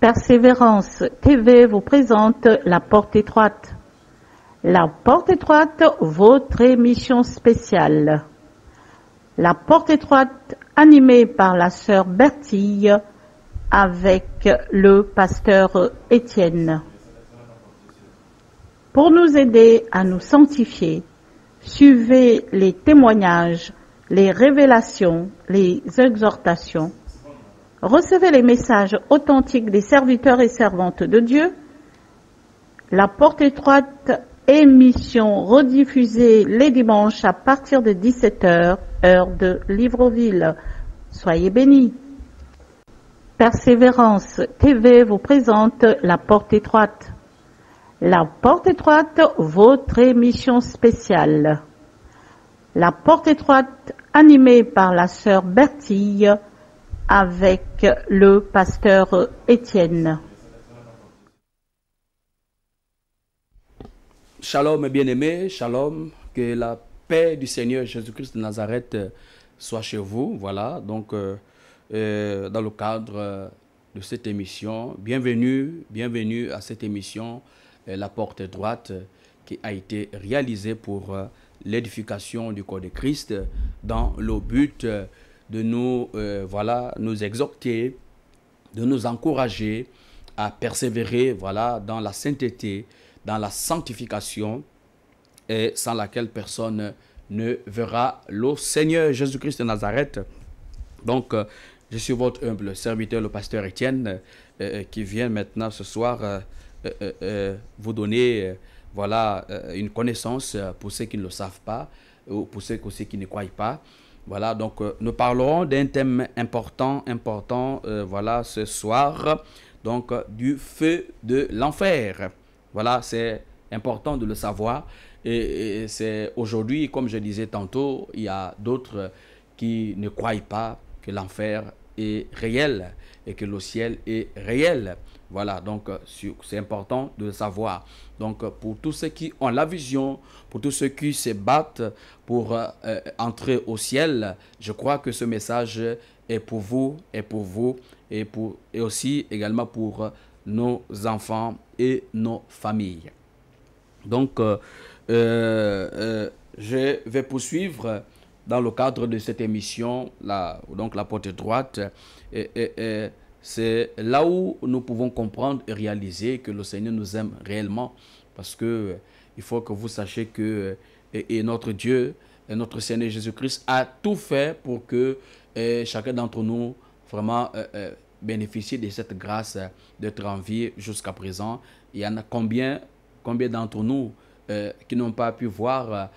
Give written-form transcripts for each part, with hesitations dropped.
Persévérance TV vous présente La Porte Étroite. La Porte Étroite, votre émission spéciale. La Porte Étroite, animée par la sœur Bertille avec le pasteur Étienne. Pour nous aider à nous sanctifier, suivez les témoignages, les révélations, les exhortations. Recevez les messages authentiques des serviteurs et servantes de Dieu. La Porte Étroite, émission rediffusée les dimanches à partir de 17h, heure de Libreville. Soyez bénis. Persévérance TV vous présente La Porte Étroite. La Porte Étroite, votre émission spéciale. La Porte Étroite, animée par la sœur Bertille avec le pasteur Étienne. Shalom bien-aimés, shalom, que la paix du Seigneur Jésus-Christ de Nazareth soit chez vous. Voilà, donc dans le cadre de cette émission, bienvenue à cette émission La Porte Droite qui a été réalisée pour l'édification du corps de Christ dans le but de nous, nous exhorter, de nous encourager à persévérer dans la sainteté, dans la sanctification, et sans laquelle personne ne verra le Seigneur Jésus-Christ de Nazareth. Donc, je suis votre humble serviteur, le pasteur Étienne, qui vient maintenant ce soir vous donner une connaissance pour ceux qui ne le savent pas, ou pour ceux aussi qui ne croient pas. Voilà, donc nous parlerons d'un thème important, ce soir, donc du feu de l'enfer. Voilà, c'est important de le savoir. Et c'est aujourd'hui, comme je disais tantôt, il y a d'autres qui ne croient pas que l'enfer est réel et que le ciel est réel. Voilà, donc c'est important de le savoir. Donc pour tous ceux qui ont la vision, pour tous ceux qui se battent pour entrer au ciel, je crois que ce message est pour vous, et aussi également pour nos enfants et nos familles. Donc je vais poursuivre dans le cadre de cette émission, la Porte Droite, c'est là où nous pouvons comprendre et réaliser que le Seigneur nous aime réellement, parce que il faut que vous sachiez que notre Dieu, et notre Seigneur Jésus-Christ a tout fait pour que chacun d'entre nous vraiment bénéficie de cette grâce d'être en vie jusqu'à présent. Il y en a combien d'entre nous qui n'ont pas pu voir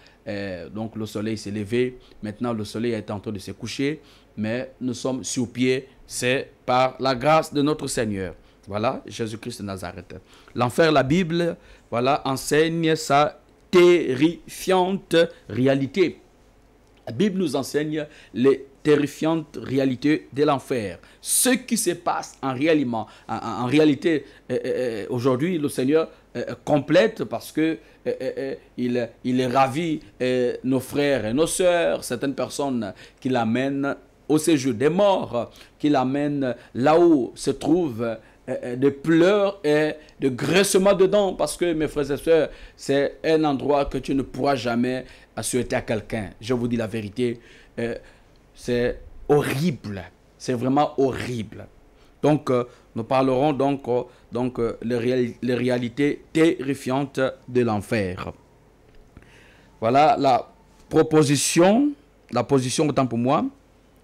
donc le soleil s'est levé, maintenant le soleil est en train de se coucher, mais nous sommes sur pied, c'est par la grâce de notre Seigneur. Voilà, Jésus-Christ de Nazareth. L'enfer, la Bible, enseigne sa terrifiante réalité. La Bible nous enseigne les terrifiantes réalités de l'enfer. Ce qui se passe en réalité, aujourd'hui, le Seigneur complète parce que il ravit nos frères et nos sœurs, certaines personnes qui l'amènent au séjour des morts, qui l'amènent là où se trouvent de pleurs et de graissements de dents, parce que mes frères et sœurs, c'est un endroit que tu ne pourras jamais souhaiter à quelqu'un. Je vous dis la vérité, c'est horrible, c'est vraiment horrible. Donc nous parlerons donc les réalités terrifiantes de l'enfer. Voilà la position autant pour moi,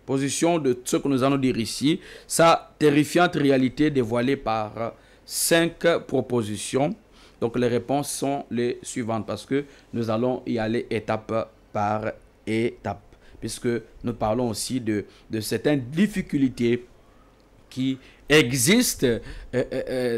position de ce que nous allons dire ici, sa terrifiante réalité dévoilée par 5 propositions. Donc les réponses sont les suivantes, parce que nous allons y aller étape par étape, puisque nous parlons aussi de certaines difficultés qui existent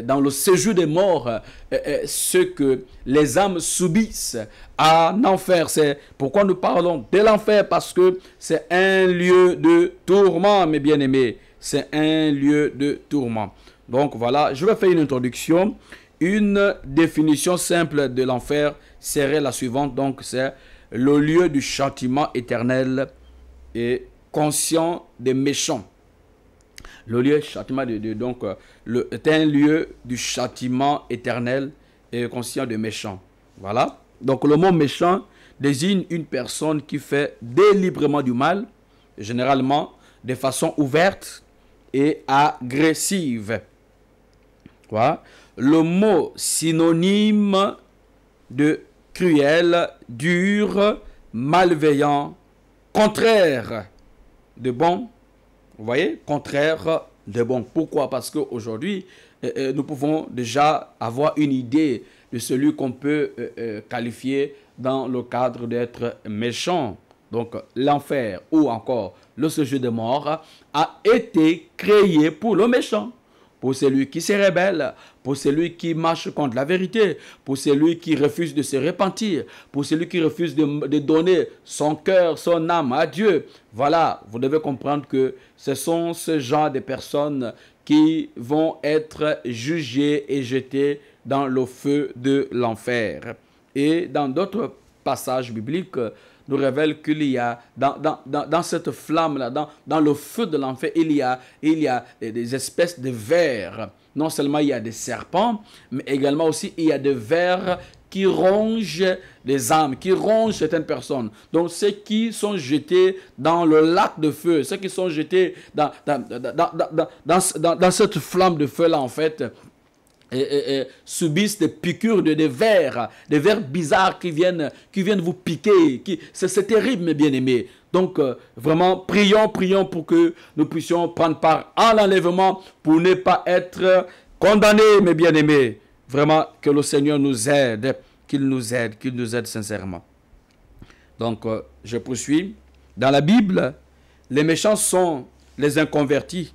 dans le séjour des morts, ce que les âmes subissent en enfer. C'est pourquoi nous parlons de l'enfer, parce que c'est un lieu de tourment, mes bien-aimés. C'est un lieu de tourment. Donc voilà, je vais faire une introduction. Une définition simple de l'enfer serait la suivante. Donc c'est le lieu du châtiment éternel et conscient des méchants. Le lieu châtiment est un lieu du châtiment éternel et conscient de méchant. Voilà. Donc le mot méchant désigne une personne qui fait délibérément du mal, généralement de façon ouverte et agressive. Voilà. Le mot synonyme de cruel, dur, malveillant, contraire de bon. Vous voyez, contraire de bon. Pourquoi? Parce qu'aujourd'hui, nous pouvons déjà avoir une idée de celui qu'on peut qualifier dans le cadre d'être méchant. Donc, l'enfer ou encore le séjour de mort a été créé pour le méchant, pour celui qui se rebelle, pour celui qui marche contre la vérité, pour celui qui refuse de se repentir, pour celui qui refuse de donner son cœur, son âme à Dieu. Voilà, vous devez comprendre que ce sont ce genre de personnes qui vont être jugées et jetées dans le feu de l'enfer. Et dans d'autres passages bibliques, nous révèle qu'il y a, dans cette flamme-là, dans le feu de l'enfer, il y a des espèces de vers. Non seulement il y a des serpents, mais également aussi il y a des vers qui rongent les âmes, qui rongent certaines personnes. Donc ceux qui sont jetés dans le lac de feu, ceux qui sont jetés dans cette flamme de feu-là, en fait, subissent des piqûres des vers bizarres qui viennent vous piquer. C'est terrible, mes bien-aimés. Donc, vraiment, prions pour que nous puissions prendre part à l'enlèvement pour ne pas être condamnés, mes bien-aimés. Vraiment, que le Seigneur nous aide, qu'il nous aide sincèrement. Donc, je poursuis. Dans la Bible, les méchants sont les inconvertis,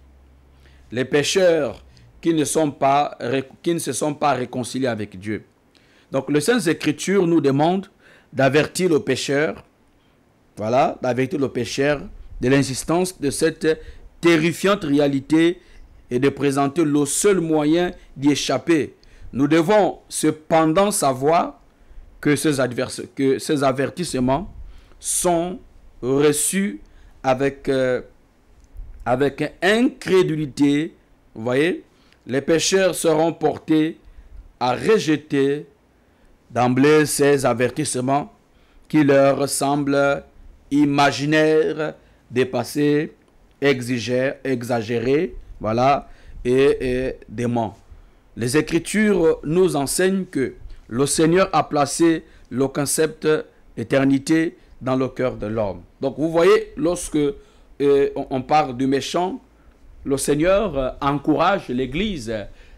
les pécheurs qui ne se sont pas réconciliés avec Dieu. Donc, les Saintes Écritures nous demandent d'avertir le pécheur, voilà, d'avertir le pécheur de l'insistance de cette terrifiante réalité et de présenter le seul moyen d'y échapper. Nous devons cependant savoir que ces avertissements sont reçus avec incrédulité. Vous voyez, les pécheurs seront portés à rejeter d'emblée ces avertissements qui leur semblent imaginaires, dépassés, exagérés, voilà, et déments. Les Écritures nous enseignent que le Seigneur a placé le concept d'éternité dans le cœur de l'homme. Donc vous voyez, lorsque on parle du méchant, le Seigneur encourage l'Église,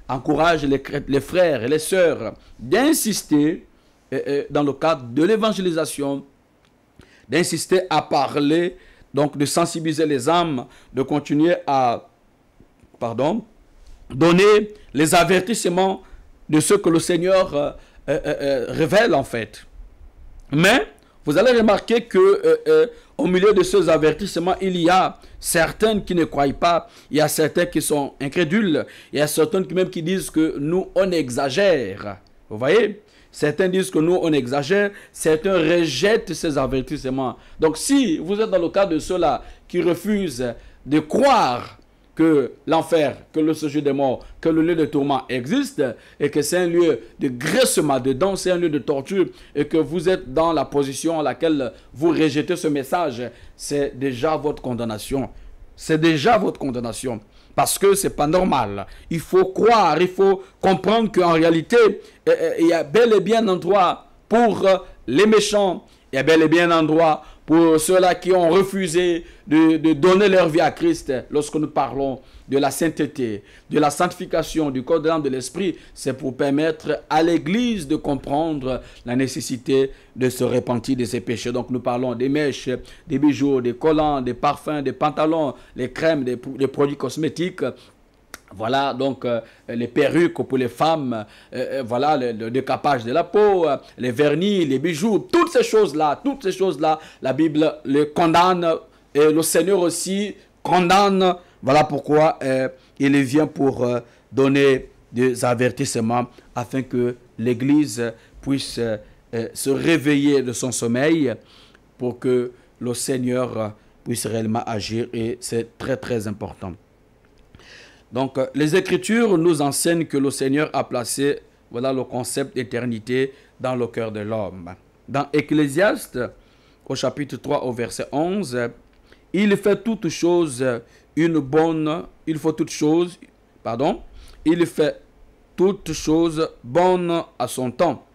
encourage les frères et les sœurs d'insister dans le cadre de l'évangélisation, d'insister à parler, donc de sensibiliser les âmes, de continuer à donner les avertissements de ce que le Seigneur révèle en fait. Mais vous allez remarquer que au milieu de ces avertissements, il y a certains qui ne croient pas, il y a certains qui sont incrédules, il y a certains même qui disent que nous, on exagère. Vous voyez? Certains disent que nous, on exagère, certains rejettent ces avertissements. Donc si vous êtes dans le cas de ceux-là qui refusent de croire que l'enfer, que le séjour des morts, que le lieu de tourment existe et que c'est un lieu de graissement dedans, c'est un lieu de torture et que vous êtes dans la position à laquelle vous rejetez ce message, c'est déjà votre condamnation. C'est déjà votre condamnation. Parce que c'est pas normal. Il faut croire, il faut comprendre qu'en réalité, il y a bel et bien un endroit pour les méchants, il y a bel et bien un endroit pour ceux-là qui ont refusé de donner leur vie à Christ. Lorsque nous parlons de la sainteté, de la sanctification, du corps de l'âme, de l'esprit, c'est pour permettre à l'Église de comprendre la nécessité de se repentir de ses péchés. Donc nous parlons des mèches, des bijoux, des collants, des parfums, des pantalons, les crèmes, des produits cosmétiques. Voilà donc les perruques pour les femmes, voilà le décapage de la peau, les vernis, les bijoux, toutes ces choses-là, la Bible les condamne et le Seigneur aussi condamne. Voilà pourquoi il vient pour donner des avertissements afin que l'Église puisse se réveiller de son sommeil pour que le Seigneur puisse réellement agir et c'est très très important. Donc, les Écritures nous enseignent que le Seigneur a placé, voilà, le concept d'éternité dans le cœur de l'homme. Dans Ecclésiaste, au chapitre 3, au verset 11, il fait toutes choses il fait toutes choses bonnes à son temps.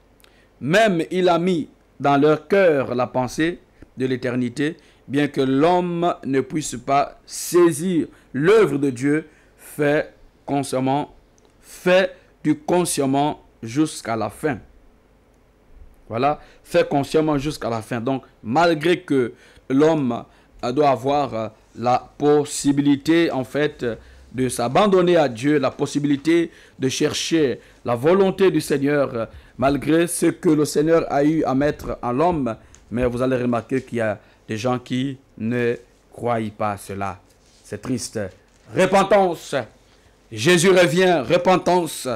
Même il a mis dans leur cœur la pensée de l'éternité, bien que l'homme ne puisse pas saisir l'œuvre de Dieu fait du consciemment jusqu'à la fin. Voilà, fait consciemment jusqu'à la fin. Donc, malgré que l'homme doit avoir la possibilité, en fait, de s'abandonner à Dieu, la possibilité de chercher la volonté du Seigneur, malgré ce que le Seigneur a eu à mettre en l'homme, mais vous allez remarquer qu'il y a des gens qui ne croient pas à cela. C'est triste. Repentance. Jésus revient, repentance.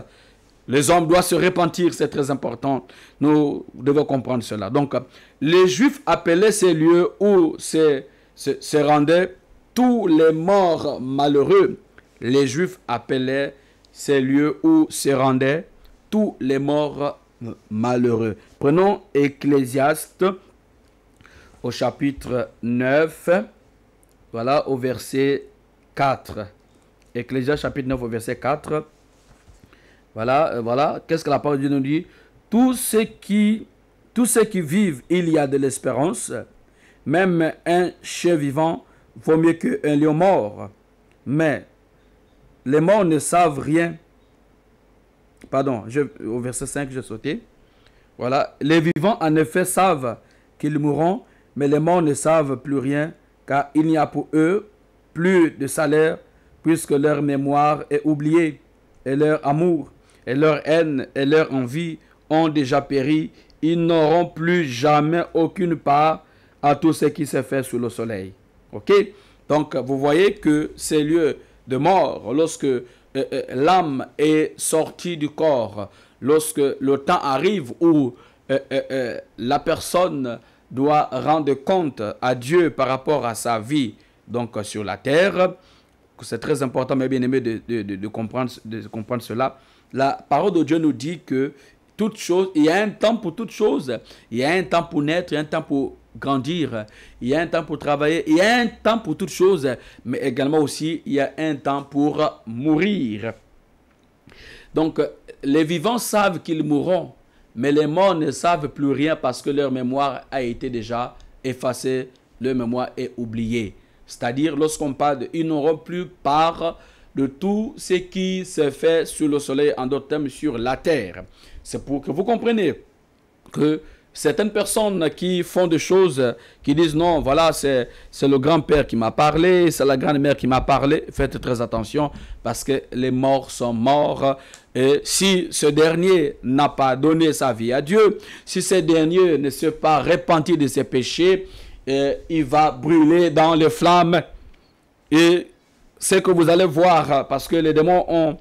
Les hommes doivent se repentir, c'est très important. Nous devons comprendre cela. Donc, les Juifs appelaient ces lieux où se rendaient tous les morts malheureux. Les Juifs appelaient ces lieux où se rendaient tous les morts malheureux. Prenons Ecclésiaste au chapitre 9, voilà, au verset 4. Ecclésiaste chapitre 9 au verset 4. Voilà. Qu'est-ce que la parole de Dieu nous dit? Tous ceux qui vivent, il y a de l'espérance. Même un chien vivant vaut mieux qu'un lion mort. Mais les morts ne savent rien. Pardon, au verset 5, j'ai sauté. Voilà. Les vivants, en effet, savent qu'ils mourront, mais les morts ne savent plus rien, car il n'y a pour eux plus de salaire, puisque leur mémoire est oubliée, et leur amour, et leur haine, et leur envie ont déjà péri. Ils n'auront plus jamais aucune part à tout ce qui s'est fait sous le soleil. Ok? Donc, vous voyez que ces lieux de mort, lorsque l'âme est sortie du corps, lorsque le temps arrive où la personne doit rendre compte à Dieu par rapport à sa vie, donc sur la terre, c'est très important, mes bien-aimés, de comprendre cela. La parole de Dieu nous dit que toute chose, il y a un temps pour toute chose. Il y a un temps pour naître, il y a un temps pour grandir, il y a un temps pour travailler, il y a un temps pour toute chose, mais également aussi, il y a un temps pour mourir. Donc, les vivants savent qu'ils mourront, mais les morts ne savent plus rien parce que leur mémoire a été déjà effacée, leur mémoire est oubliée. C'est-à-dire, lorsqu'on parle ils n'auront plus part de tout ce qui se fait sur le soleil, en d'autres termes, sur la terre. C'est pour que vous compreniez que certaines personnes qui font des choses, qui disent non, voilà, c'est le grand-père qui m'a parlé, c'est la grand-mère qui m'a parlé, faites très attention parce que les morts sont morts. Et si ce dernier n'a pas donné sa vie à Dieu, si ce dernier ne s'est pas repenti de ses péchés, il va brûler dans les flammes. Et c'est que vous allez voir, parce que les démons ont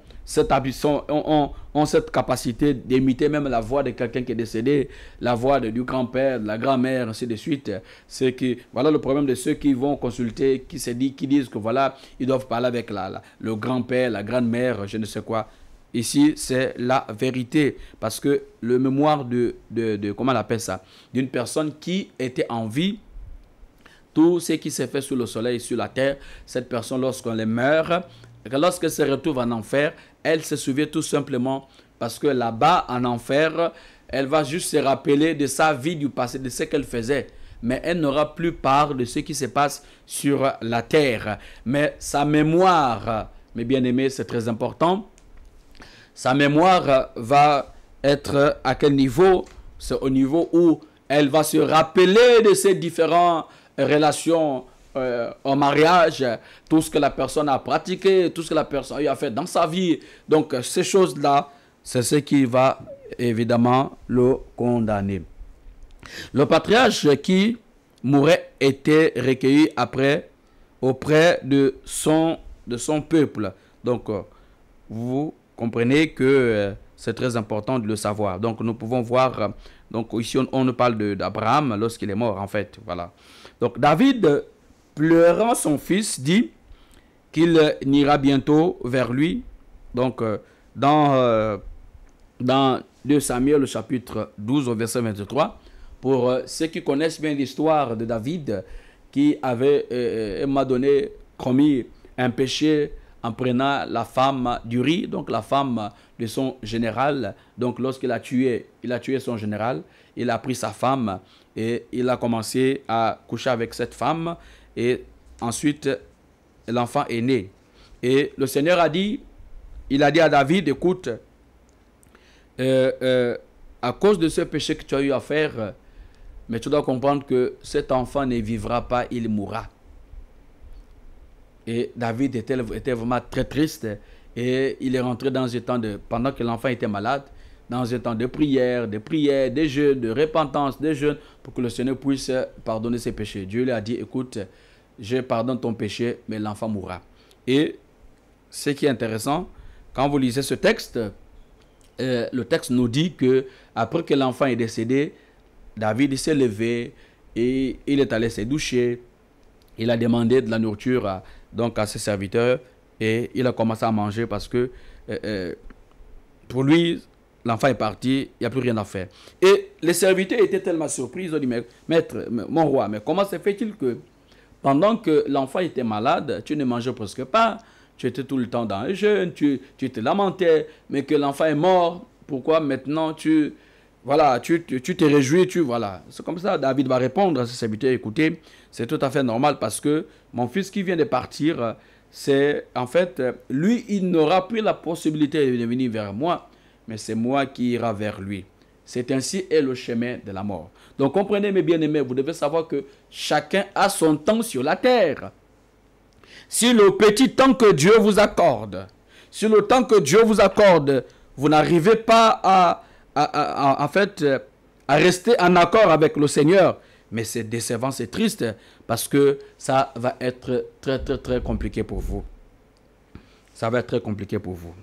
cette capacité d'imiter même la voix de quelqu'un qui est décédé, la voix du grand-père, de la grand-mère, ainsi de suite. C'est que, voilà le problème de ceux qui vont consulter, qui disent que voilà, ils doivent parler avec le grand-père, la grand-mère, je ne sais quoi. Ici, c'est la vérité, parce que le mémoire comment on appelle ça, d'une personne qui était en vie, tout ce qui s'est fait sous le soleil, sur la terre, cette personne, lorsqu'on les meurt, lorsqu'elle se retrouve en enfer, elle se souvient tout simplement parce que là-bas, en enfer, elle va juste se rappeler de sa vie du passé, de ce qu'elle faisait. Mais elle n'aura plus part de ce qui se passe sur la terre. Mais sa mémoire, mes bien-aimés, c'est très important. Sa mémoire va être à quel niveau? C'est au niveau où elle va se rappeler de ses différentes relations en mariage, tout ce que la personne a pratiqué, tout ce que la personne a fait dans sa vie. Donc, ces choses-là, c'est ce qui va évidemment le condamner. Le patriarche qui mourait était recueilli auprès de son peuple. Donc, vous comprenez que c'est très important de le savoir. Donc, nous pouvons voir, donc ici, on nous parle d'Abraham lorsqu'il est mort, en fait. Voilà. Donc, David, pleurant son fils, dit, qu'il n'ira bientôt vers lui. Donc, dans 2 Samuel, le chapitre 12, au verset 23, pour ceux qui connaissent bien l'histoire de David, qui avait, m'a donné, commis un péché en prenant la femme d'Uri, donc la femme de son général. Donc, lorsqu'il a tué son général, il a pris sa femme et il a commencé à coucher avec cette femme. Et ensuite, l'enfant est né. Et le Seigneur il a dit à David, écoute, à cause de ce péché que tu as eu à faire, mais tu dois comprendre que cet enfant ne vivra pas, il mourra. Et David était vraiment très triste et il est rentré dans un temps pendant que l'enfant était malade, dans un temps de prière, de jeûne, de repentance, de jeûne, pour que le Seigneur puisse pardonner ses péchés. Dieu lui a dit, écoute, je pardonne ton péché, mais l'enfant mourra. Et ce qui est intéressant, quand vous lisez ce texte, le texte nous dit que après que l'enfant est décédé, David s'est levé et il est allé se doucher. Il a demandé de la nourriture à ses serviteurs et il a commencé à manger parce que pour lui, l'enfant est parti, il n'y a plus rien à faire. Et les serviteurs étaient tellement surpris, ils ont dit, maître, mon roi, mais comment se fait-il que pendant que l'enfant était malade, tu ne mangeais presque pas, tu étais tout le temps dans le jeûne, tu te lamentais, mais que l'enfant est mort, pourquoi maintenant tu te réjouis, voilà. C'est comme ça, David va répondre à ses serviteurs, écoutez, c'est tout à fait normal parce que mon fils qui vient de partir, c'est en fait, lui, il n'aura plus la possibilité de venir vers moi, mais c'est moi qui ira vers lui. C'est ainsi est le chemin de la mort. Donc comprenez mes bien-aimés, vous devez savoir que chacun a son temps sur la terre. Si le petit temps que Dieu vous accorde, vous n'arrivez pas à rester en accord avec le Seigneur, mais c'est décevant, c'est triste, parce que ça va être très, très, très compliqué pour vous. Ça va être très compliqué pour vous.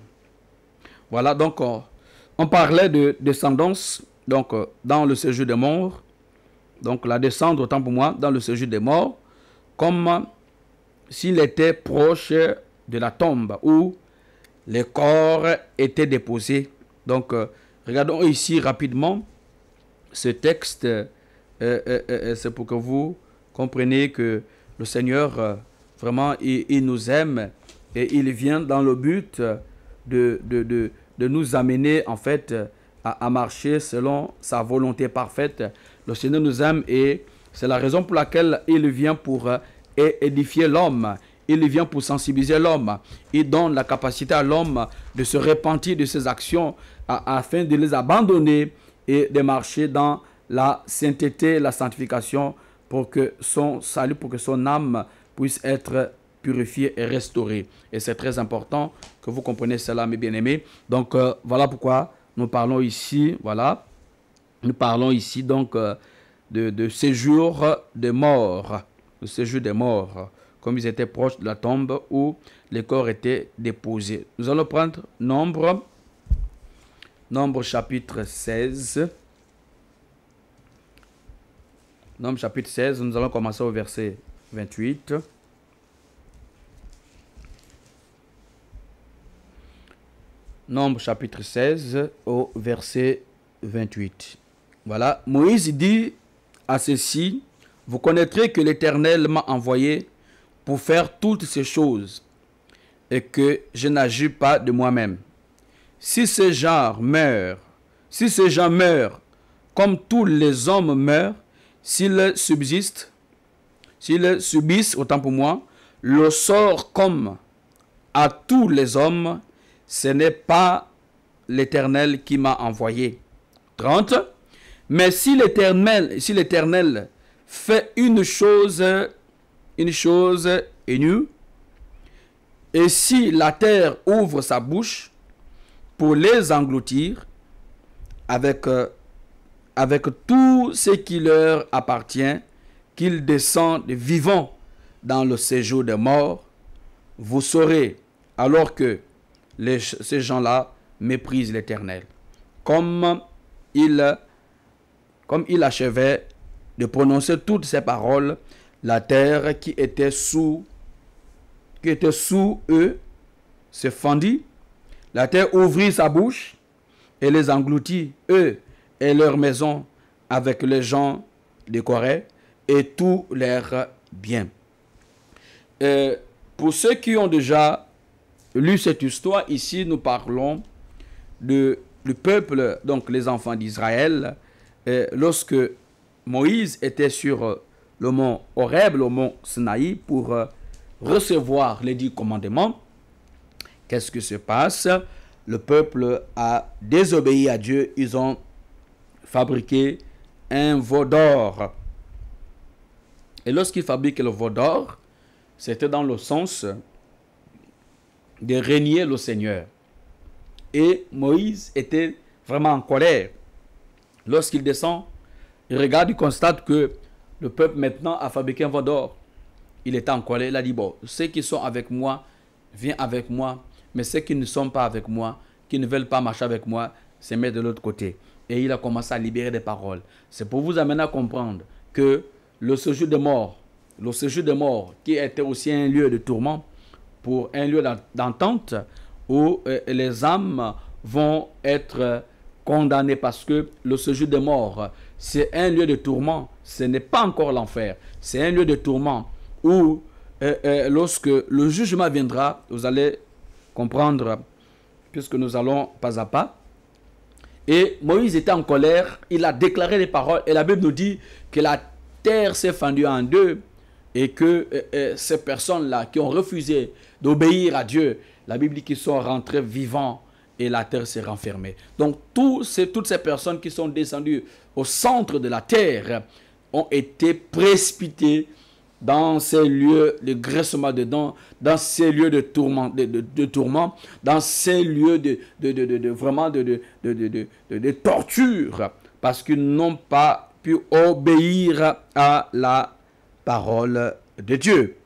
Voilà, donc, on parlait de descendance, donc, dans le séjour des morts. Donc, la descente, autant pour moi, dans le séjour des morts, comme s'il était proche de la tombe, où les corps étaient déposés. Donc, regardons ici rapidement ce texte. C'est pour que vous compreniez que le Seigneur, vraiment, il nous aime et il vient dans le but de nous amener, en fait, à marcher selon sa volonté parfaite. Le Seigneur nous aime et c'est la raison pour laquelle il vient pour édifier l'homme. Il vient pour sensibiliser l'homme. Il donne la capacité à l'homme de se repentir de ses actions afin de les abandonner et de marcher dans la sainteté, la sanctification pour que son salut, pour que son âme puisse être purifiée et restaurée. Et c'est très important que vous compreniez cela, mes bien-aimés. Donc, voilà pourquoi nous parlons ici, donc de séjour des morts. Le séjour des morts, comme ils étaient proches de la tombe où les corps étaient déposés. Nous allons prendre Nombre chapitre 16. Nombre chapitre 16, nous allons commencer au verset 28. Nombre chapitre 16 au verset 28. Voilà, Moïse dit à ceux-ci, vous connaîtrez que l'Éternel m'a envoyé pour faire toutes ces choses et que je n'agis pas de moi-même. Si ces gens meurent comme tous les hommes meurent, s'ils subissent, autant pour moi, le sort comme à tous les hommes, ce n'est pas l'Éternel qui m'a envoyé. 30. Mais si l'Éternel fait une chose nue, et si la terre ouvre sa bouche pour les engloutir avec tout ce qui leur appartient, qu'ils descendent vivants dans le séjour des morts, vous saurez alors que ces gens-là méprisent l'Éternel. Comme il achevait de prononcer toutes ces paroles, la terre qui était sous qui était sous eux se fendit, la terre ouvrit sa bouche et les engloutit, eux et leurs maisons, avec les gens de Corée et tous leurs biens. Pour ceux qui ont déjà lu cette histoire, ici nous parlons du peuple, donc les enfants d'Israël, lorsque Moïse était sur le mont Horeb, le mont Sinaï, pour recevoir les 10 commandements. Qu'est-ce qui se passe? Le peuple a désobéi à Dieu. Ils ont fabriqué un veau d'or. Et lorsqu'ils fabriquent le veau d'or, c'était dans le sens de régner le Seigneur. Et Moïse était vraiment en colère. Lorsqu'il descend, il regarde, il constate que le peuple maintenant a fabriqué un veau d'or. Il était en colère, il a dit, bon, ceux qui sont avec moi, viens avec moi, mais ceux qui ne sont pas avec moi, qui ne veulent pas marcher avec moi, se mettent de l'autre côté. Et il a commencé à libérer des paroles. C'est pour vous amener à comprendre que le séjour des morts, qui était aussi un lieu de tourment, pour un lieu d'entente, où les âmes vont être condamnées, parce que le séjour des morts, c'est un lieu de tourment, ce n'est pas encore l'enfer, c'est un lieu de tourment où lorsque le jugement viendra, vous allez comprendre, puisque nous allons pas à pas. Et Moïse était en colère, il a déclaré les paroles, et la Bible nous dit que la terre s'est fendue en deux, et que ces personnes-là qui ont refusé d'obéir à Dieu, la Bible dit qu'ils sont rentrés vivants et la terre s'est renfermée. Donc toutes ces personnes qui sont descendues au centre de la terre ont été précipitées dans ces lieux de graissement de dents, dans ces lieux de tourment, dans ces lieux de torture, parce qu'ils n'ont pas pu obéir à la parole de Dieu.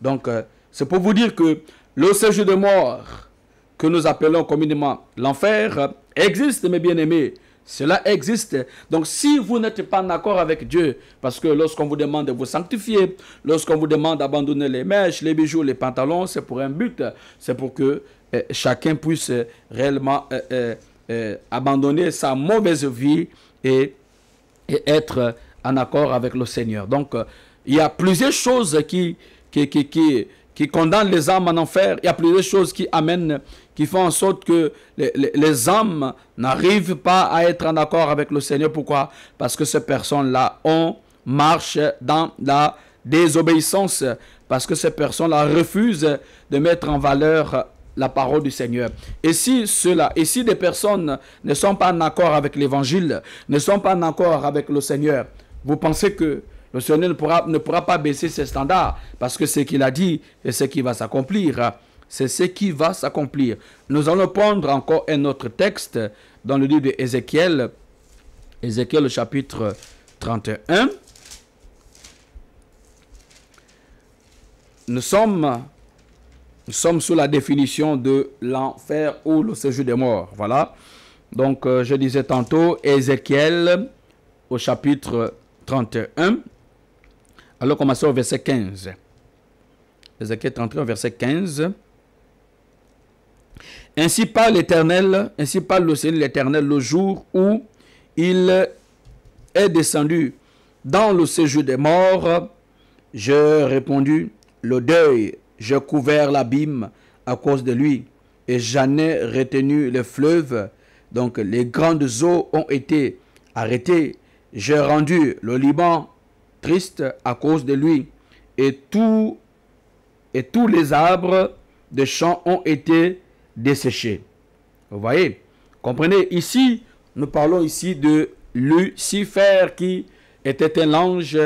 Donc, c'est pour vous dire que le séjour de mort, que nous appelons communément l'enfer, existe, mes bien-aimés. Cela existe. Donc, si vous n'êtes pas en accord avec Dieu, parce que lorsqu'on vous demande de vous sanctifier, lorsqu'on vous demande d'abandonner les mèches, les bijoux, les pantalons, c'est pour un but. C'est pour que chacun puisse réellement abandonner sa mauvaise vie et être en accord avec le Seigneur. Donc, il y a plusieurs choses qui condamnent les âmes en enfer. Il y a plusieurs choses qui font en sorte que les âmes n'arrivent pas à être en accord avec le Seigneur. Pourquoi? Parce que ces personnes-là marchent dans la désobéissance. Parce que ces personnes-là refusent de mettre en valeur la parole du Seigneur. Et si des personnes ne sont pas en accord avec l'évangile, ne sont pas en accord avec le Seigneur, vous pensez que le Seigneur ne pourra pas baisser ses standards, parce que ce qu'il a dit est ce qui va s'accomplir. C'est ce qui va s'accomplir. Nous allons prendre encore un autre texte dans le livre d'Ézéchiel, Ézéchiel chapitre 31. Nous sommes sous la définition de l'enfer ou le séjour des morts. Voilà. Donc, je disais tantôt, Ézéchiel au chapitre 31. Alors, commençons au verset 15. Ézéchiel 31, verset 15. Ainsi parle l'Éternel, ainsi parle le Seigneur l'Éternel, le jour où il est descendu dans le séjour des morts. Je répondu, le deuil, je couvert l'abîme à cause de lui, et j'en ai retenu les fleuves. Donc les grandes eaux ont été arrêtées. J'ai rendu le Liban triste à cause de lui, et tous les arbres des champs ont été desséchés. Vous voyez, comprenez, ici, nous parlons ici de Lucifer, qui était un ange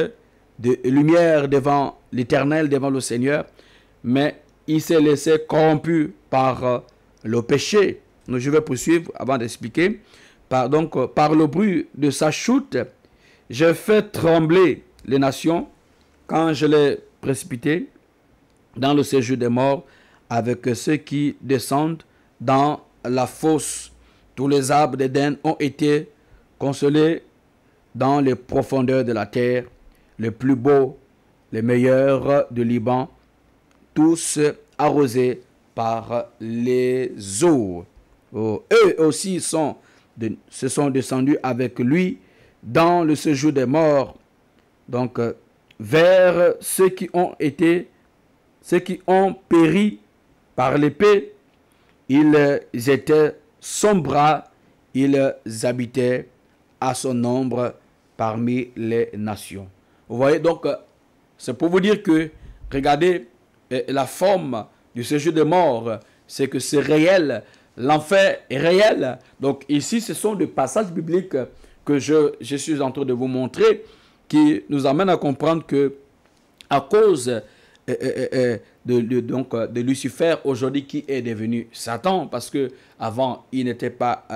de lumière devant l'Éternel, devant le Seigneur, mais il s'est laissé corrompu par le péché. Je vais poursuivre avant d'expliquer. Par le bruit de sa chute, j'ai fait trembler les nations quand je l'ai précipité dans le séjour des morts avec ceux qui descendent dans la fosse. Tous les arbres d'Éden ont été consolés dans les profondeurs de la terre. Les plus beaux, les meilleurs du Liban, tous arrosés par les eaux. Oh, eux aussi se sont descendus avec lui dans le séjour des morts. Donc, vers ceux qui ont péri par l'épée, ils étaient son bras, ils habitaient à son ombre parmi les nations. Vous voyez, donc, c'est pour vous dire que, regardez, la forme du séjour des morts, c'est que c'est réel, l'enfer est réel. Donc ici, ce sont des passages bibliques que je suis en train de vous montrer qui nous amènent à comprendre que à cause de Lucifer aujourd'hui qui est devenu Satan, parce que avant il n'était pas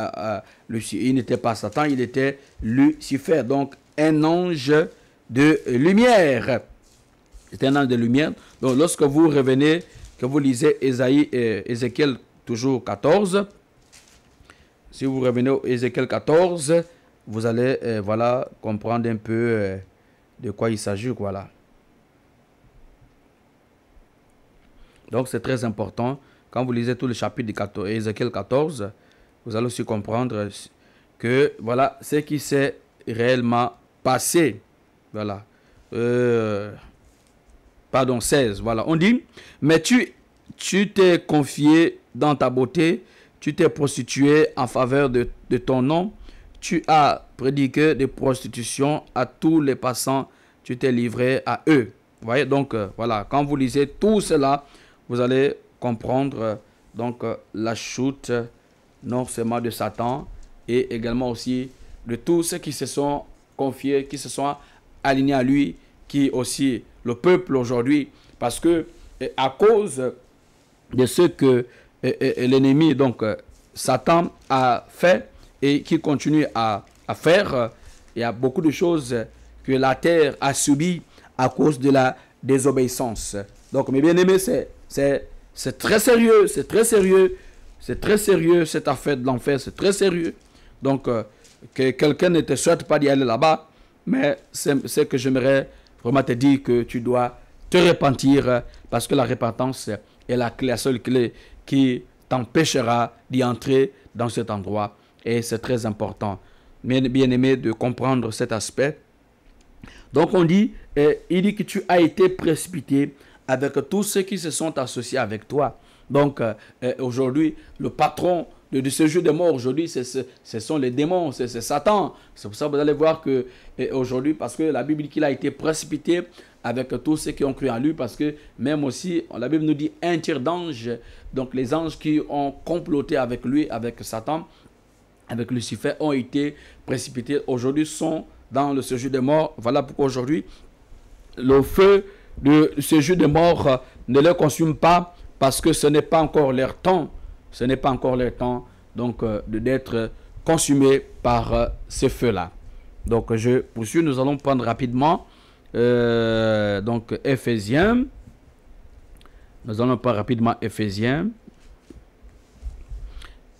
Satan, il était Lucifer, donc un ange de lumière. C'est un ange de lumière. Donc lorsque vous revenez, que vous lisez Ézéchiel toujours 14, si vous revenez au Ézéchiel 14, vous allez voilà, comprendre un peu de quoi il s'agit. Voilà. Donc c'est très important. Quand vous lisez tout le chapitre de Ézéchiel 14, vous allez aussi comprendre que voilà ce qui s'est réellement passé. Voilà. Pardon, 16. Voilà. On dit, mais tu t'es confié dans ta beauté, tu t'es prostitué en faveur de ton nom, tu as prédiqué de prostitution à tous les passants, tu t'es livré à eux. Vous voyez, donc voilà, quand vous lisez tout cela, vous allez comprendre donc la chute non seulement de Satan et également aussi de tous ceux qui se sont confiés, qui se sont alignés à lui, qui aussi le peuple aujourd'hui, parce que à cause de ce que l'ennemi, donc Satan, a fait et qui continue à faire, il y a beaucoup de choses que la terre a subies à cause de la désobéissance. Donc mes bien-aimés, c'est très sérieux, c'est très sérieux, c'est très sérieux cette affaire de l'enfer, c'est très sérieux. Donc que quelqu'un ne te souhaite pas d'y aller là-bas, mais c'est que j'aimerais vraiment te dire que tu dois te repentir, parce que la repentance est la seule clé qui t'empêchera d'y entrer dans cet endroit. Et c'est très important, bien aimé, de comprendre cet aspect. Donc on dit, il dit que tu as été précipité avec tous ceux qui se sont associés avec toi. Donc aujourd'hui, le patron de ce jeu de mort aujourd'hui, ce sont les démons, c'est Satan. C'est pour ça que vous allez voir que aujourd'hui, parce que la Bible dit qu'il a été précipité avec tous ceux qui ont cru en lui, parce que même aussi, la Bible nous dit un tiers d'anges, donc les anges qui ont comploté avec lui, avec Satan, avec Lucifer, ont été précipités. Aujourd'hui, sont dans le séjour des morts. Voilà pourquoi aujourd'hui, le feu de séjour des morts ne les consume pas, parce que ce n'est pas encore leur temps. Ce n'est pas encore leur temps donc d'être consumé par ce feu-là. Donc je poursuis, nous allons prendre rapidement donc Éphésiens. Nous allons prendre rapidement Éphésiens.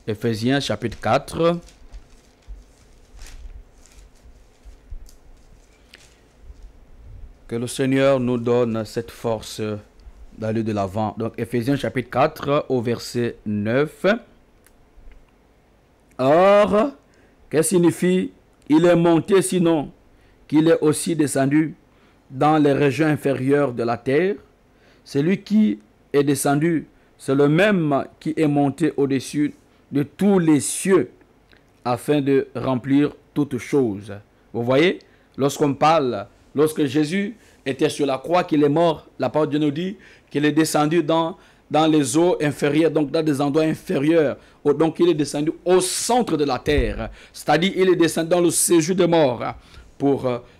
Éphésiens chapitre 4. Que le Seigneur nous donne cette force d'aller de l'avant. Donc Éphésiens chapitre 4 au verset 9. Or, que signifie il est monté sinon qu'il est aussi descendu dans les régions inférieures de la terre? Celui qui est descendu, c'est le même qui est monté au-dessus de tous les cieux afin de remplir toutes choses. Vous voyez, lorsqu'on parle, lorsque Jésus était sur la croix, qu'il est mort, la parole de Dieu nous dit qu'il est descendu dans les eaux inférieures, donc dans des endroits inférieurs. Donc il est descendu au centre de la terre, c'est-à-dire il est descendu dans le séjour des morts.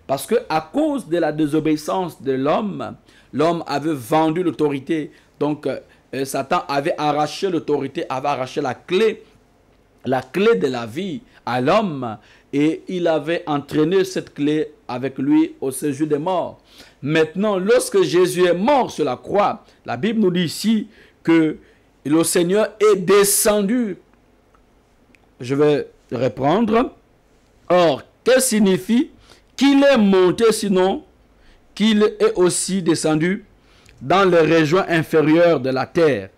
Parce que à cause de la désobéissance de l'homme, l'homme avait vendu l'autorité. Donc Satan avait arraché l'autorité, avait arraché la clé de la vie à l'homme, et il avait entraîné cette clé avec lui au séjour des morts. Maintenant, lorsque Jésus est mort sur la croix, la Bible nous dit ici que le Seigneur est descendu. Je vais reprendre. Or, que signifie qu'il est monté sinon qu'il est aussi descendu dans les régions inférieures de la terre.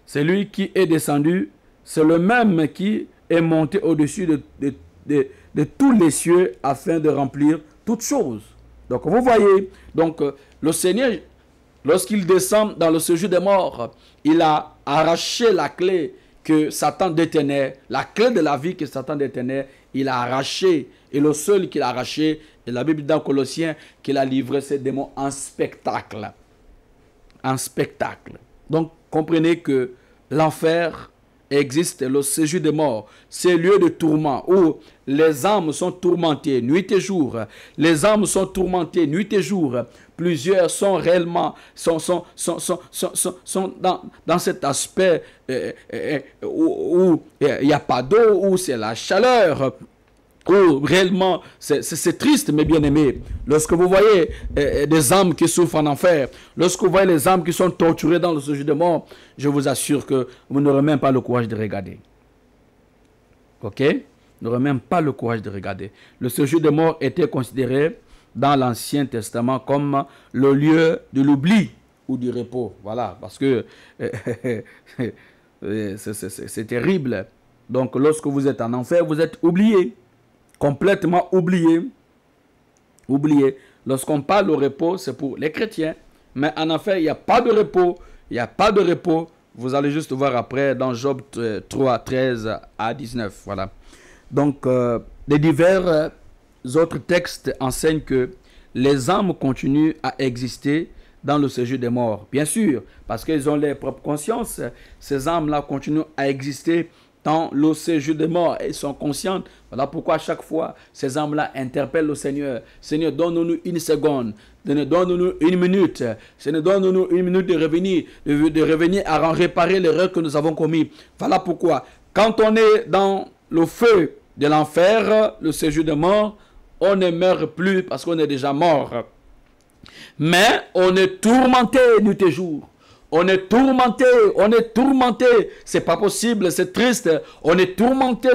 Celui qui est descendu, c'est le même qui est monté au-dessus de tous les cieux afin de remplir toutes choses. Donc vous voyez, donc le Seigneur, lorsqu'il descend dans le séjour des morts, il a arraché la clé que Satan détenait, la clé de la vie que Satan détenait, il a arraché. Et le seul qu'il a arraché, et la Bible dit dans Colossiens qu'il a livré ces démons en spectacle. En spectacle. Donc comprenez que l'enfer existe, le séjour des morts, c'est lieu de tourment où les âmes sont tourmentées nuit et jour. Les âmes sont tourmentées nuit et jour. Plusieurs sont réellement dans cet aspect où il n'y a pas d'eau, où c'est la chaleur. Oh, réellement, c'est triste, mes bien-aimés. Lorsque vous voyez des âmes qui souffrent en enfer, lorsque vous voyez les âmes qui sont torturées dans le séjour de mort, je vous assure que vous n'aurez même pas le courage de regarder. Ok? Vous n'aurez même pas le courage de regarder. Le séjour de mort était considéré dans l'Ancien Testament comme le lieu de l'oubli ou du repos. Voilà, parce que c'est terrible. Donc, lorsque vous êtes en enfer, vous êtes oublié. Complètement oublié. Oublié. Lorsqu'on parle au repos, c'est pour les chrétiens. Mais en enfer, il n'y a pas de repos. Il n'y a pas de repos. Vous allez juste voir après dans Job 3, 13 à 19. Voilà. Donc, les divers autres textes enseignent que les âmes continuent à exister dans le séjour des morts. Bien sûr, parce qu'ils ont leur propre conscience. Ces âmes-là continuent à exister dans le séjour des morts. Ils sont conscients. Voilà pourquoi à chaque fois, ces âmes-là interpellent le Seigneur. Seigneur, donne-nous une seconde. Donne-nous une minute. Seigneur, donne-nous une minute de revenir à réparer l'erreur que nous avons commise. Voilà pourquoi, quand on est dans le feu de l'enfer, le séjour des morts, on ne meurt plus parce qu'on est déjà mort. Mais on est tourmenté nuit et jour. On est tourmenté, c'est pas possible, c'est triste. On est tourmenté.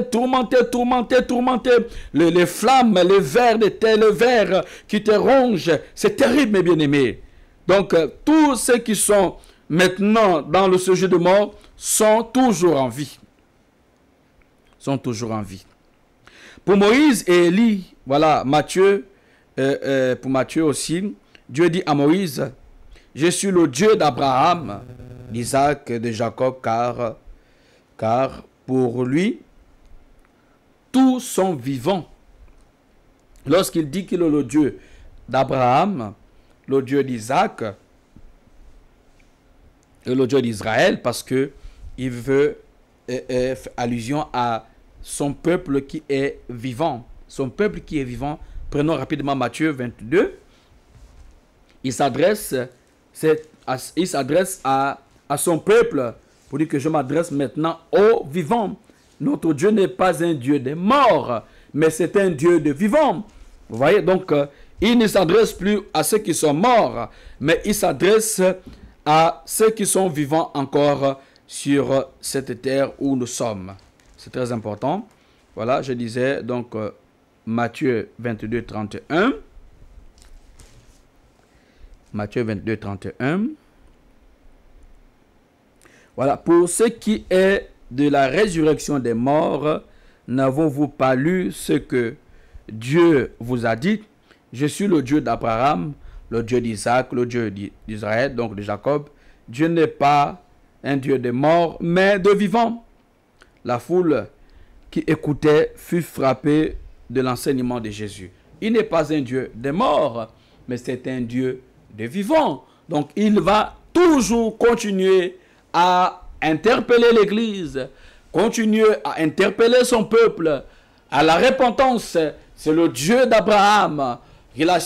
Les flammes, les vers de terre, le ver qui te rongent, c'est terrible, mes bien-aimés. Donc, tous ceux qui sont maintenant dans le séjour de mort sont toujours en vie. Pour Moïse et Élie, voilà, pour Matthieu aussi, Dieu dit à Moïse: je suis le Dieu d'Abraham, d'Isaac, de Jacob, car pour lui, tous sont vivants. Lorsqu'il dit qu'il est le Dieu d'Abraham, le Dieu d'Isaac et le Dieu d'Israël, parce qu'il veut faire allusion à son peuple qui est vivant. Son peuple qui est vivant. Prenons rapidement Matthieu 22. Il s'adresse à son peuple pour dire que je m'adresse maintenant aux vivants. Notre Dieu n'est pas un Dieu des morts, mais c'est un Dieu de vivants. Vous voyez, donc il ne s'adresse plus à ceux qui sont morts, mais il s'adresse à ceux qui sont vivants encore sur cette terre où nous sommes. C'est très important. Voilà, je disais donc Matthieu 22, 31. Matthieu 22, 31. Voilà. Pour ce qui est de la résurrection des morts, n'avons-vous pas lu ce que Dieu vous a dit? Je suis le Dieu d'Abraham, le Dieu d'Isaac, le Dieu d'Israël, donc de Jacob. Dieu n'est pas un Dieu de morts, mais de vivants. La foule qui écoutait fut frappée de l'enseignement de Jésus. Il n'est pas un Dieu des morts, mais c'est un Dieu de vivants. Donc il va toujours continuer à interpeller l'Église, continuer à interpeller son peuple à la repentance. C'est le Dieu d'Abraham. Il a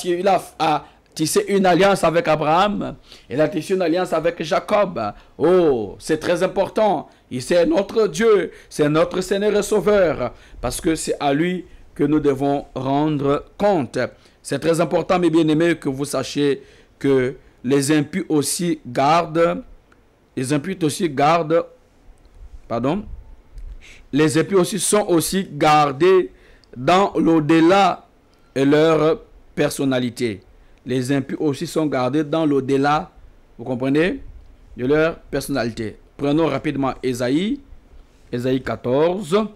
tissé une alliance avec Abraham. Il a tissé une alliance avec Jacob. Oh, c'est très important. C'est notre Dieu, c'est notre Seigneur et Sauveur, parce que c'est à lui que nous devons rendre compte. C'est très important, mes bien-aimés, que vous sachiez que les impies aussi gardent, les impies aussi sont aussi gardés dans l'au-delà et leur personnalité. Les impies aussi sont gardés dans l'au-delà Vous comprenez? De leur personnalité. Prenons rapidement Ésaïe 14.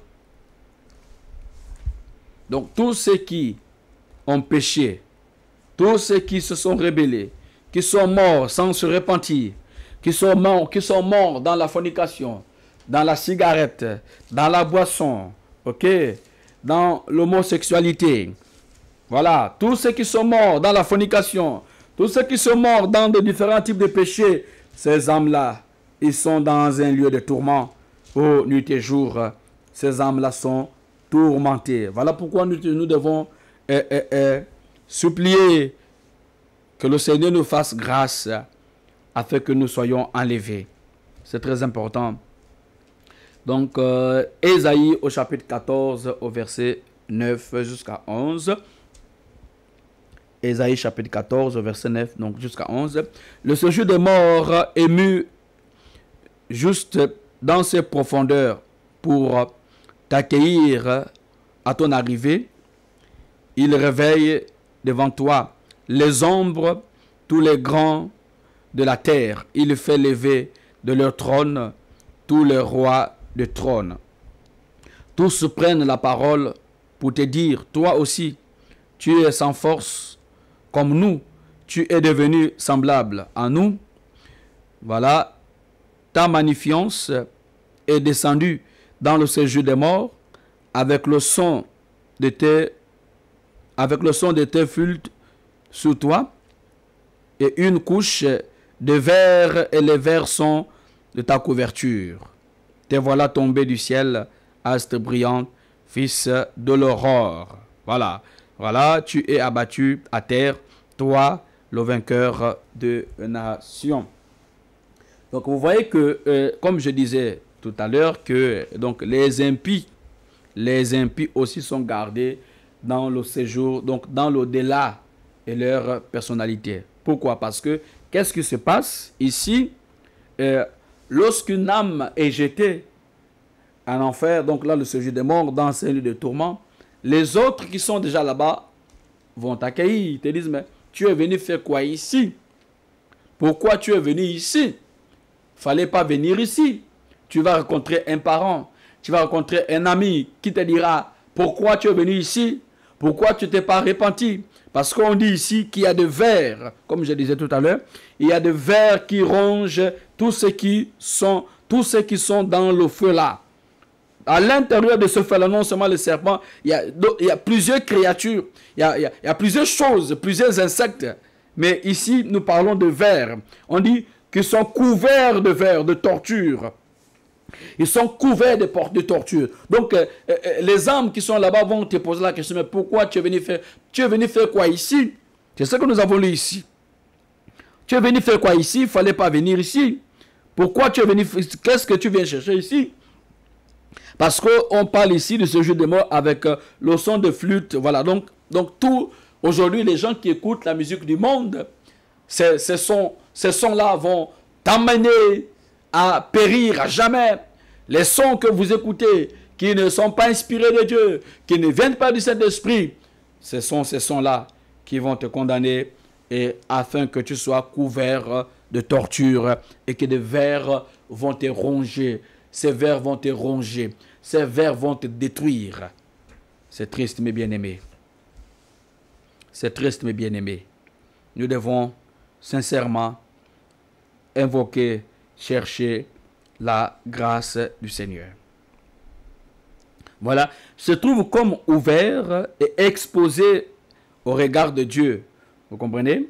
Donc, tous ceux qui ont péché, tous ceux qui se sont rebellés, qui sont morts sans se repentir, qui sont morts dans la fornication, dans la cigarette, dans la boisson, ok, dans l'homosexualité. Voilà, tous ceux qui sont morts dans la fornication, tous ceux qui sont morts dans de différents types de péchés, ces âmes-là, ils sont dans un lieu de tourment. Oh, nuit et jour, ces âmes-là sont tourmentées. Voilà pourquoi nous devons supplier que le Seigneur nous fasse grâce afin que nous soyons enlevés. C'est très important. Donc, Ésaïe au chapitre 14, au verset 9 jusqu'à 11. Ésaïe chapitre 14, au verset 9, donc jusqu'à 11. Le séjour des morts ému juste dans ses profondeurs pour t'accueillir à ton arrivée. Il réveille devant toi les ombres, tous les grands de la terre. Il fait lever de leur trône tous les rois de trône. Tous prennent la parole pour te dire, toi aussi, tu es sans force comme nous, tu es devenu semblable à nous. Voilà, ta magnificence est descendue dans le séjour des morts avec le son de tes flûtes sur toi et une couche de verre et les verres sont de ta couverture. Te voilà tombé du ciel, astre brillant, fils de l'aurore. Voilà, voilà, tu es abattu à terre, toi, le vainqueur de nation. Donc vous voyez que, comme je disais tout à l'heure, que donc les impies aussi sont gardés dans le séjour, donc dans l'au-delà et leur personnalité. Pourquoi? Parce que qu'est-ce qui se passe ici? Lorsqu'une âme est jetée en enfer, donc là le séjour des morts, dans ce lieu de tourment, les autres qui sont déjà là-bas vont t'accueillir. Ils te disent, mais tu es venu faire quoi ici? Pourquoi tu es venu ici? Fallait pas venir ici. Tu vas rencontrer un parent, tu vas rencontrer un ami qui te dira, pourquoi tu es venu ici? Pourquoi tu t'es pas repenti? Parce qu'on dit ici qu'il y a des vers, comme je disais tout à l'heure, il y a des vers qui rongent tous ceux qui sont dans le feu là. À l'intérieur de ce feu-là, non seulement le serpent, il y a plusieurs créatures, il y a plusieurs choses, plusieurs insectes. Mais ici, nous parlons de vers. On dit qu'ils sont couverts de vers, de torture. Ils sont couverts de torture. Donc, les âmes qui sont là-bas vont te poser la question, mais pourquoi tu es venu faire quoi ici? C'est ce que nous avons lu ici. Tu es venu faire quoi ici? Il ne fallait pas venir ici. Pourquoi tu es venu? Qu'est-ce que tu viens chercher ici? Parce qu'on parle ici de ce jeu de mots avec le son de flûte. Voilà, donc tout, aujourd'hui, les gens qui écoutent la musique du monde, ces sons-là vont t'amener à périr à jamais. Les sons que vous écoutez, qui ne sont pas inspirés de Dieu, qui ne viennent pas du Saint-Esprit, ce sont ces sons-là qui vont te condamner et afin que tu sois couvert de torture et que des vers vont te ronger. Ces vers vont te ronger. Ces vers vont te détruire. C'est triste, mes bien-aimés. C'est triste, mes bien-aimés. Nous devons sincèrement invoquer, chercher la grâce du Seigneur. Voilà, se trouve comme ouvert et exposé au regard de Dieu. Vous comprenez?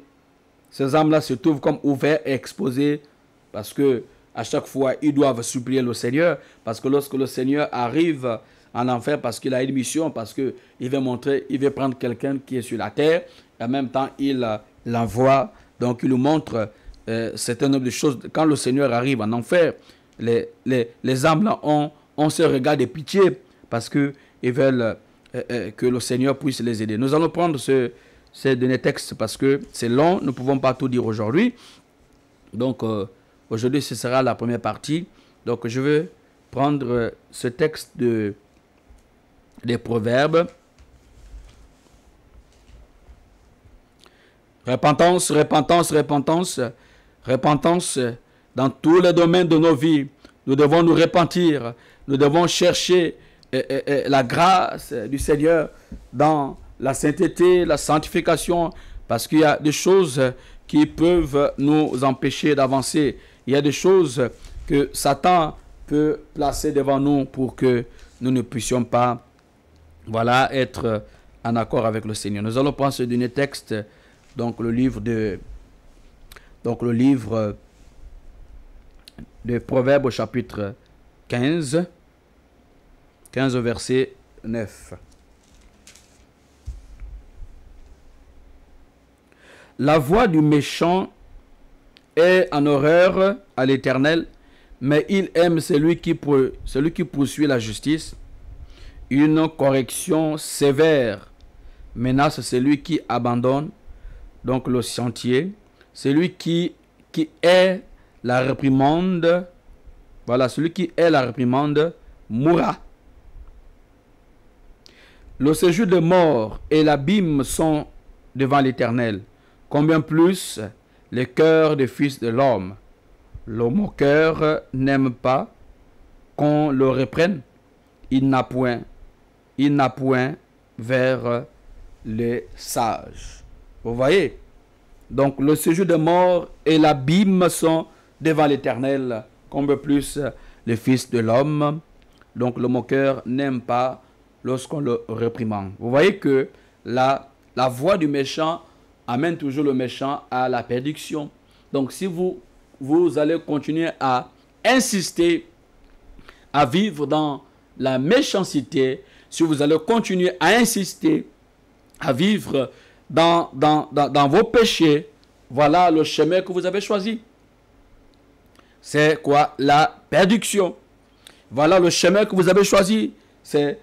Ces âmes-là se trouvent comme ouverts et exposés parce que à chaque fois, ils doivent supplier le Seigneur. Parce que lorsque le Seigneur arrive en enfer, parce qu'il a une mission, parce qu'il veut prendre quelqu'un qui est sur la terre, et en même temps, il l'envoie. Donc, il nous montre certain nombre de choses. Quand le Seigneur arrive en enfer, les âmes-là ont ce regard de pitié parce qu'ils veulent que le Seigneur puisse les aider. Nous allons prendre ces derniers textes parce que c'est long, nous ne pouvons pas tout dire aujourd'hui. Donc, aujourd'hui, ce sera la première partie. Donc, je vais prendre ce texte des Proverbes. Repentance, repentance, repentance. Repentance dans tous les domaines de nos vies. Nous devons nous repentir. Nous devons chercher la grâce du Seigneur dans la sainteté, la sanctification, parce qu'il y a des choses qui peuvent nous empêcher d'avancer. Il y a des choses que Satan peut placer devant nous pour que nous ne puissions pas, voilà, être en accord avec le Seigneur. Nous allons prendre ce dernier texte, donc le livre de Proverbes au chapitre 15 au verset 9. La voix du méchant est en horreur à l'Éternel, mais il aime celui qui poursuit la justice. Une correction sévère menace celui qui abandonne donc le sentier. Celui qui est la réprimande, voilà, celui qui est la réprimande mourra. Le séjour de mort et l'abîme sont devant l'Éternel. Combien plus les cœurs des fils de l'homme. Le moqueur n'aime pas qu'on le reprenne. Il n'a point vers les sages. Vous voyez? Donc le séjour de mort et l'abîme sont devant l'Éternel. Combien plus les fils de l'homme. Donc le moqueur n'aime pas lorsqu'on le réprimande. Vous voyez que la voix du méchant amène toujours le méchant à la perdition. Donc si vous allez continuer à insister à vivre dans la méchanceté, si vous allez continuer à insister à vivre dans vos péchés, voilà le chemin que vous avez choisi. C'est quoi? La perdition. Voilà le chemin que vous avez choisi. C'est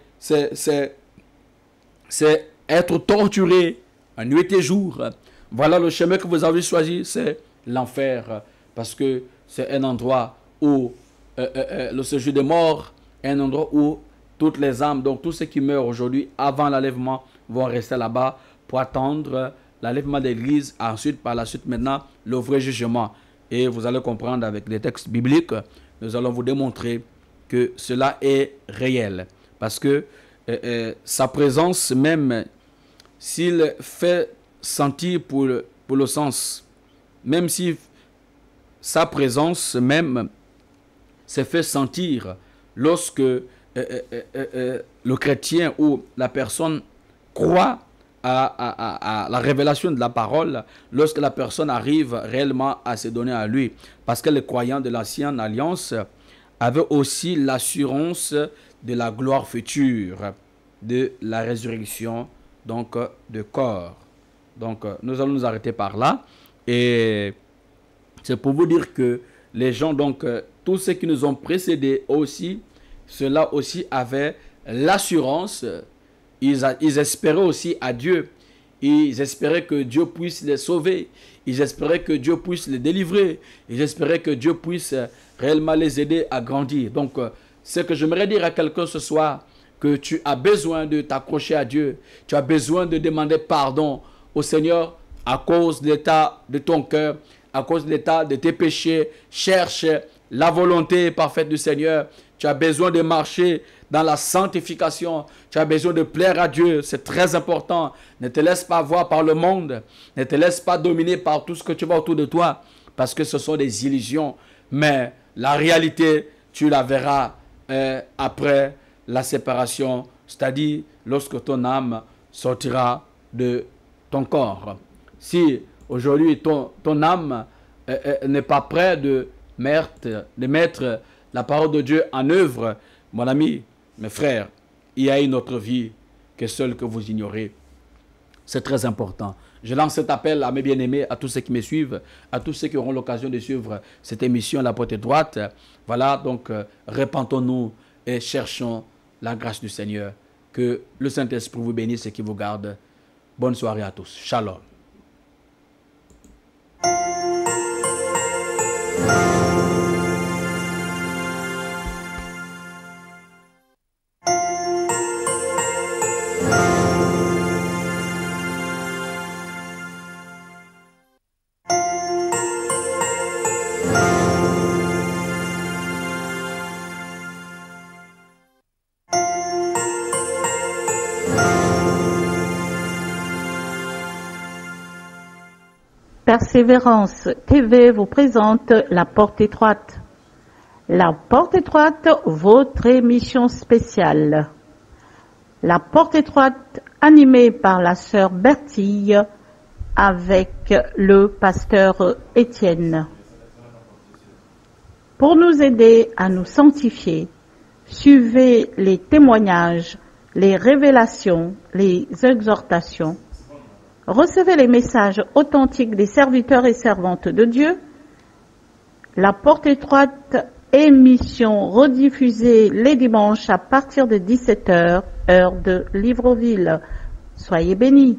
être torturé nuit et jour. Voilà le chemin que vous avez choisi, c'est l'enfer. Parce que c'est un endroit où le séjour des morts est un endroit où toutes les âmes, donc tous ceux qui meurent aujourd'hui avant l'enlèvement, vont rester là-bas pour attendre l'enlèvement de l'Église. Ensuite, par la suite, maintenant, le vrai jugement. Et vous allez comprendre avec les textes bibliques, nous allons vous démontrer que cela est réel. Parce que sa présence même, s'il fait sentir pour le sens, même si sa présence même s'est fait sentir lorsque le chrétien ou la personne croit à la révélation de la parole, lorsque la personne arrive réellement à se donner à lui. Parce que les croyants de l'ancienne alliance avaient aussi l'assurance de la gloire future, de la résurrection donc de corps. Donc nous allons nous arrêter par là. Et c'est pour vous dire que les gens, donc tous ceux qui nous ont précédés aussi, ceux-là aussi avaient l'assurance. Ils espéraient aussi à Dieu. Ils espéraient que Dieu puisse les sauver. Ils espéraient que Dieu puisse les délivrer. Ils espéraient que Dieu puisse réellement les aider à grandir. Donc, ce que j'aimerais dire à quelqu'un ce soir, que tu as besoin de t'accrocher à Dieu. Tu as besoin de demander pardon au Seigneur à cause de l'état de ton cœur, à cause de l'état de tes péchés. Cherche la volonté parfaite du Seigneur. Tu as besoin de marcher dans la sanctification. Tu as besoin de plaire à Dieu. C'est très important. Ne te laisse pas voir par le monde. Ne te laisse pas dominer par tout ce que tu vois autour de toi. Parce que ce sont des illusions. Mais la réalité, tu la verras après la séparation. C'est-à-dire lorsque ton âme sortira de ton corps. Si aujourd'hui ton âme n'est pas prêt de mettre la parole de Dieu en œuvre, mon ami, mes frères, il y a une autre vie que celle que vous ignorez. C'est très important. Je lance cet appel à mes bien-aimés, à tous ceux qui me suivent, à tous ceux qui auront l'occasion de suivre cette émission La Porte Droite. Voilà, donc repentons-nous et cherchons la grâce du Seigneur. Que le Saint-Esprit vous bénisse et qui vous garde. Bonne soirée à tous. Shalom. Persévérance TV vous présente La Porte Étroite. La Porte Étroite, votre émission spéciale. La Porte Étroite, animée par la sœur Bertille avec le pasteur Étienne. Pour nous aider à nous sanctifier, suivez les témoignages, les révélations, les exhortations. Recevez les messages authentiques des serviteurs et servantes de Dieu. La Porte Étroite, émission rediffusée les dimanches à partir de 17h, heure de Libreville. Soyez bénis.